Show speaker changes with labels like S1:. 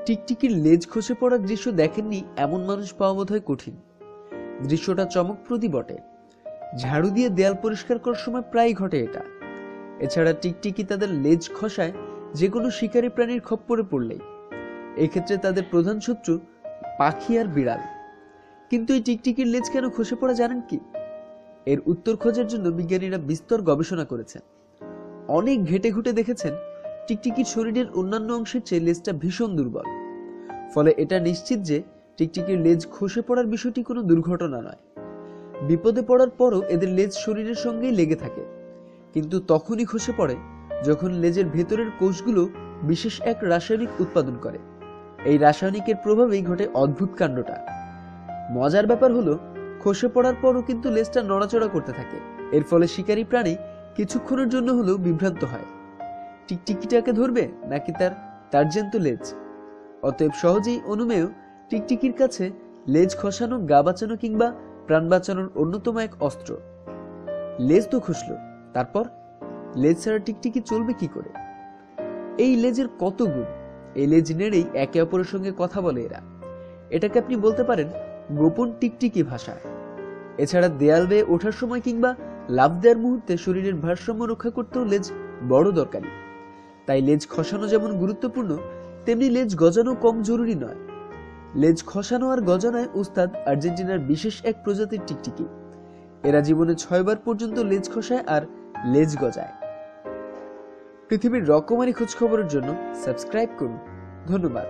S1: টিকটিকির লেজ খসে পড়ার দৃশ্য দেখেননি এমন মানুষ পাওয়া বোধহয় কঠিন। দৃশ্যটা চমকপ্রদই বটে। ঝাড়ু দিয়ে দেয়াল পরিষ্কার করার সময় প্রায় ঘটে এটা। এছাড়া টিকটিকি তাদের লেজ খসায় যে কোনো শিকারী প্রাণীর খপ্পরে পড়লেই। এক্ষেত্রে তাদের প্রধান শত্রু পাখি আর বিড়াল। কিন্তু এই টিকটিকির লেজ কেন খসে পড়া জানেন কি? এর উত্তর খোঁজার জন্য বিজ্ঞানীরা বিস্তর গবেষণা করেছেন। অনেক ঘেটে ঘুটে দেখেছেন টিকটিকির শরীরের অন্যান্য অংশের চেয়ে লেজটা ভীষণ দুর্বল। ফলে এটা নিশ্চিত যে টিকটিকির লেজ খসে পড়ার বিষয়টি কোনো দুর্ঘটনা নয়। বিপদে পড়ার পরও এদের লেজ শরীরের সঙ্গেই লেগে থাকে, কিন্তু তখনই খসে পড়ে যখন লেজের ভেতরের কোষগুলো বিশেষ এক রাসায়নিক উৎপাদন করে। এই রাসায়নিকের প্রভাবেই ঘটে অদ্ভুত কাণ্ডটা। মজার ব্যাপার হলো, খসে পড়ার পরও কিন্তু লেজটা নড়াচড়া করতে থাকে। এর ফলে শিকারী প্রাণী কিছুক্ষণের জন্য হলেও বিভ্রান্ত হয়, টিকটিকিটাকে ধরবে নাকি তার জ্যান্ত লেজ। অতএব সহজেই অনুমেয় টিকটিকির কাছে লেজ খসানো গা বাঁচানো কিংবা প্রাণ বাঁচানোর অন্যতম এক অস্ত্র। লেজ তো খসলো, তারপর লেজ ছাড়া টিকটিকি চলবে কি করে? এই লেজের কত গুণ! এই লেজ নেড়েই একে অপরের সঙ্গে কথা বলে এরা। এটাকে আপনি বলতে পারেন গোপন টিকটিকি ভাষা। এছাড়া দেয়াল বেয়ে ওঠার সময় কিংবা লাফ দেওয়ার মুহূর্তে শরীরের ভারসাম্য রক্ষা করতেও লেজ বড় দরকারি। তাই লেজ খসানো যেমন গুরুত্বপূর্ণ, তেমনি লেজ গজানো কম জরুরি নয়। লেজ খসানো আর গজানোয় উস্তাদ আর্জেন্টিনার বিশেষ এক প্রজাতির টিকটিকি। এরা জীবনে 6 বার পর্যন্ত লেজ খসায় আর লেজ গজায়। পৃথিবীর রকমারি খোঁজ খবরের জন্য সাবস্ক্রাইব করুন। ধন্যবাদ।